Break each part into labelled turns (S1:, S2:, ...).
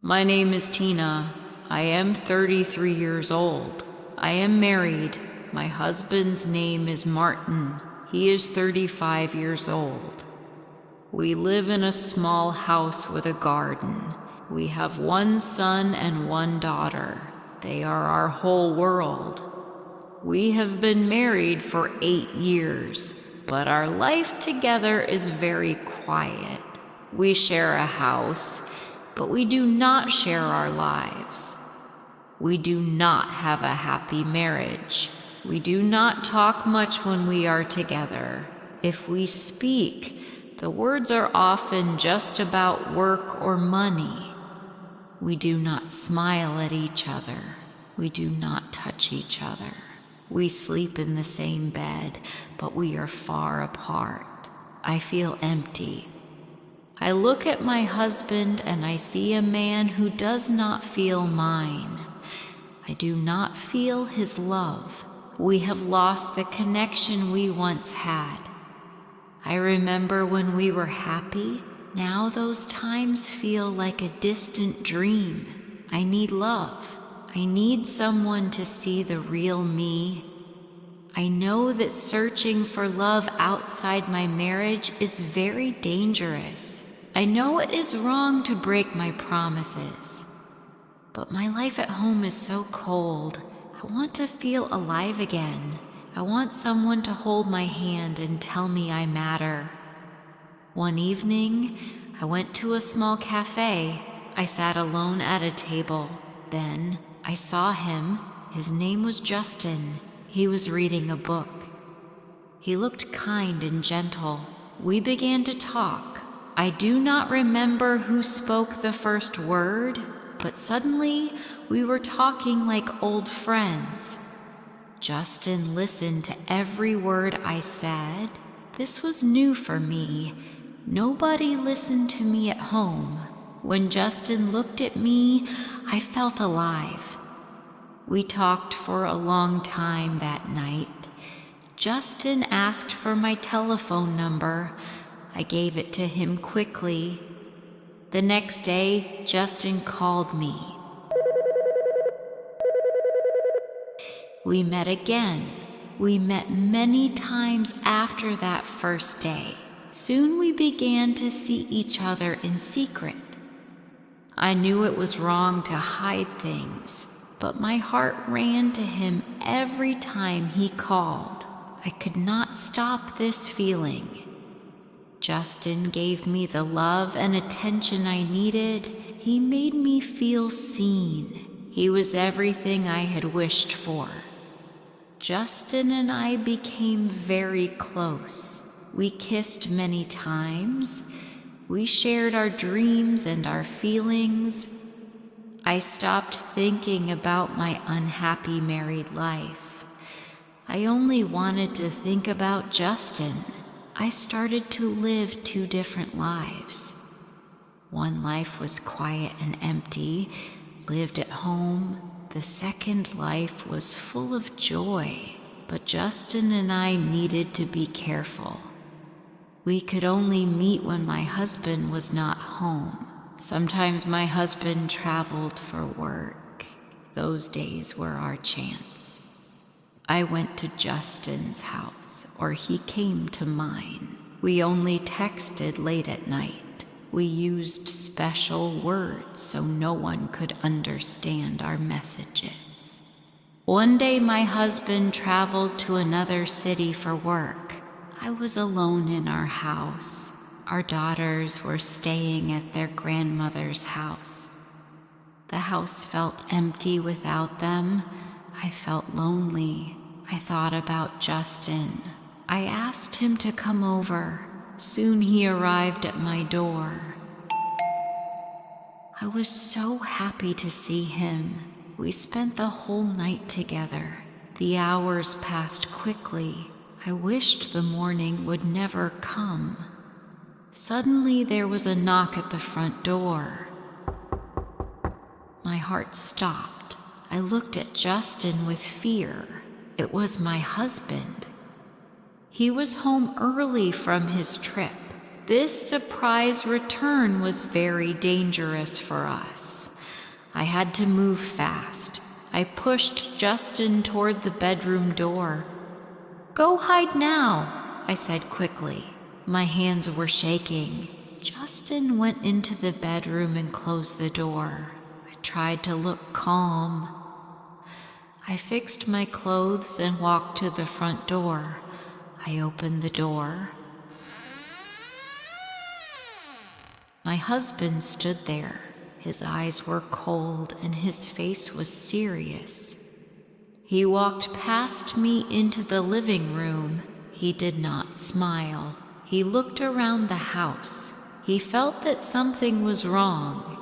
S1: My name is Tina. I am 33 years old. I am married. My husband's name is Martin. He is 35 years old. We live in a small house with a garden. We have one son and one daughter. They are our whole world. We have been married for 8 years, but our life together is very quiet. We share a house, but we do not share our lives. We do not have a happy marriage. We do not talk much when we are together. If we speak, the words are often just about work or money. We do not smile at each other. We do not touch each other. We sleep in the same bed, but we are far apart. I feel empty. I look at my husband and I see a man who does not feel mine. I do not feel his love. We have lost the connection we once had. I remember when we were happy. Now those times feel like a distant dream. I need love. I need someone to see the real me. I know that searching for love outside my marriage is very dangerous. I know it is wrong to break my promises. But my life at home is so cold. I want to feel alive again. I want someone to hold my hand and tell me I matter. One evening, I went to a small cafe. I sat alone at a table. Then I saw him. His name was Justin. He was reading a book. He looked kind and gentle. We began to talk. I do not remember who spoke the first word, but suddenly we were talking like old friends. Justin listened to every word I said. This was new for me. Nobody listened to me at home. When Justin looked at me, I felt alive. We talked for a long time that night. Justin asked for my telephone number. I gave it to him quickly. The next day, Justin called me. We met again. We met many times after that first day. Soon we began to see each other in secret. I knew it was wrong to hide things, but my heart ran to him every time he called. I could not stop this feeling. Justin gave me the love and attention I needed. He made me feel seen. He was everything I had wished for. Justin and I became very close. We kissed many times. We shared our dreams and our feelings. I stopped thinking about my unhappy married life. I only wanted to think about Justin. I started to live 2 different lives. One life was quiet and empty, lived at home. The second life was full of joy, but Justin and I needed to be careful. We could only meet when my husband was not home. Sometimes my husband traveled for work. Those days were our chance. I went to Justin's house, or he came to mine. We only texted late at night. We used special words so no one could understand our messages. One day my husband traveled to another city for work. I was alone in our house. Our daughters were staying at their grandmother's house. The house felt empty without them. I felt lonely. I thought about Justin. I asked him to come over. Soon he arrived at my door. I was so happy to see him. We spent the whole night together. The hours passed quickly. I wished the morning would never come. Suddenly there was a knock at the front door. My heart stopped. I looked at Justin with fear. It was my husband. He was home early from his trip. This surprise return was very dangerous for us. I had to move fast. I pushed Justin toward the bedroom door. "Go hide now," I said quickly. My hands were shaking. Justin went into the bedroom and closed the door. I tried to look calm. I fixed my clothes and walked to the front door. I opened the door. My husband stood there. His eyes were cold and his face was serious. He walked past me into the living room. He did not smile. He looked around the house. He felt that something was wrong.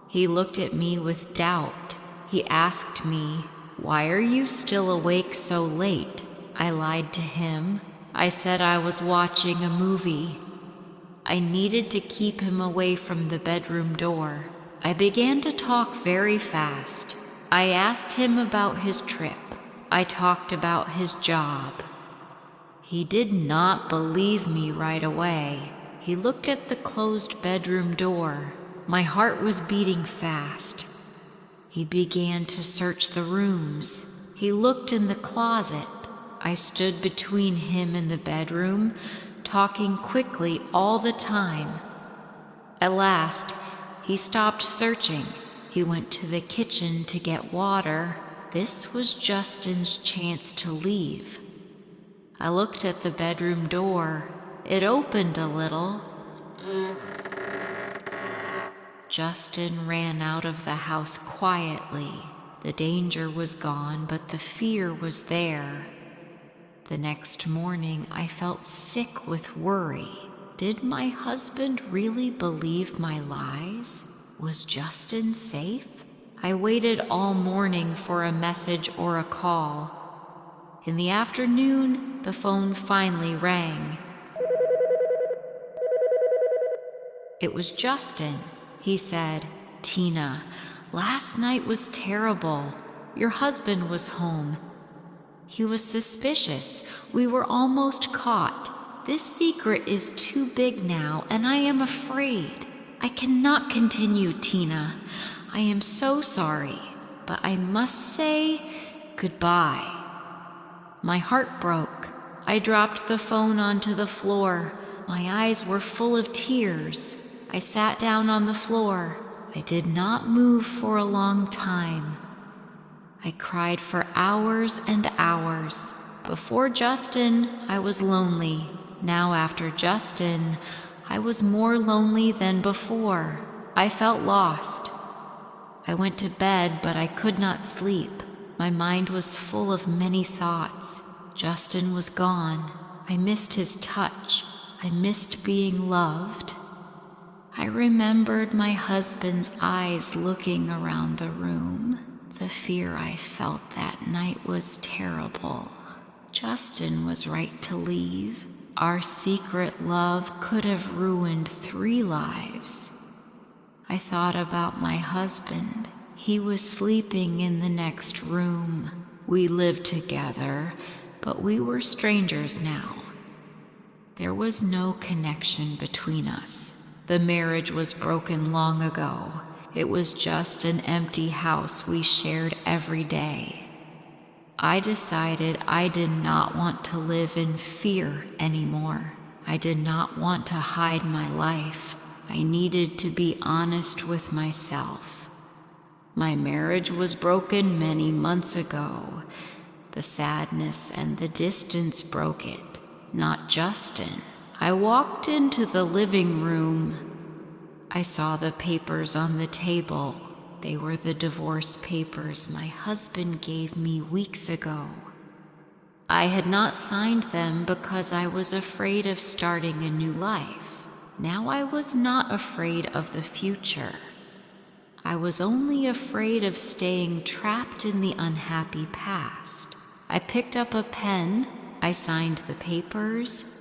S1: He looked at me with doubt. He asked me, "Why are you still awake so late?" I lied to him. I said I was watching a movie. I needed to keep him away from the bedroom door. I began to talk very fast. I asked him about his trip. I talked about his job. He did not believe me right away. He looked at the closed bedroom door. My heart was beating fast. He began to search the rooms. He looked in the closet. I stood between him and the bedroom, talking quickly all the time. At last, he stopped searching. He went to the kitchen to get water. This was Justin's chance to leave. I looked at the bedroom door. It opened a little. Justin ran out of the house quietly. The danger was gone, but the fear was there. The next morning, I felt sick with worry. Did my husband really believe my lies? Was Justin safe? I waited all morning for a message or a call. In the afternoon, the phone finally rang. It was Justin. He said, "Tina, last night was terrible. Your husband was home. He was suspicious. We were almost caught. This secret is too big now, and I am afraid. I cannot continue, Tina. I am so sorry, but I must say goodbye." My heart broke. I dropped the phone onto the floor. My eyes were full of tears. I sat down on the floor. I did not move for a long time. I cried for hours and hours. Before Justin, I was lonely. Now after Justin, I was more lonely than before. I felt lost. I went to bed, but I could not sleep. My mind was full of many thoughts. Justin was gone. I missed his touch. I missed being loved. I remembered my husband's eyes looking around the room. The fear I felt that night was terrible. Justin was right to leave. Our secret love could have ruined 3 lives. I thought about my husband. He was sleeping in the next room. We lived together, but we were strangers now. There was no connection between us. The marriage was broken long ago. It was just an empty house we shared every day. I decided I did not want to live in fear anymore. I did not want to hide my life. I needed to be honest with myself. My marriage was broken many months ago. The sadness and the distance broke it, not Justin. I walked into the living room. I saw the papers on the table. They were the divorce papers my husband gave me weeks ago. I had not signed them because I was afraid of starting a new life. Now I was not afraid of the future. I was only afraid of staying trapped in the unhappy past. I picked up a pen. I signed the papers.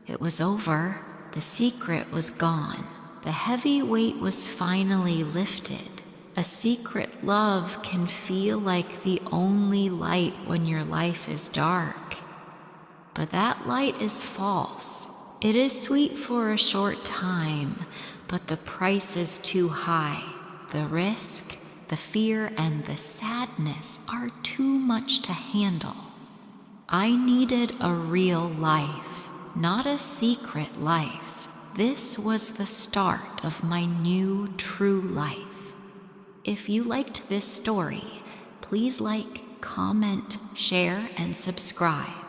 S1: It was over. The secret was gone. The heavy weight was finally lifted. A secret love can feel like the only light when your life is dark. But that light is false. It is sweet for a short time, but the price is too high. The risk, the fear, and the sadness are too much to handle. I needed a real life, not a secret life. This was the start of my new true life. If you liked this story, please like, comment, share, and subscribe.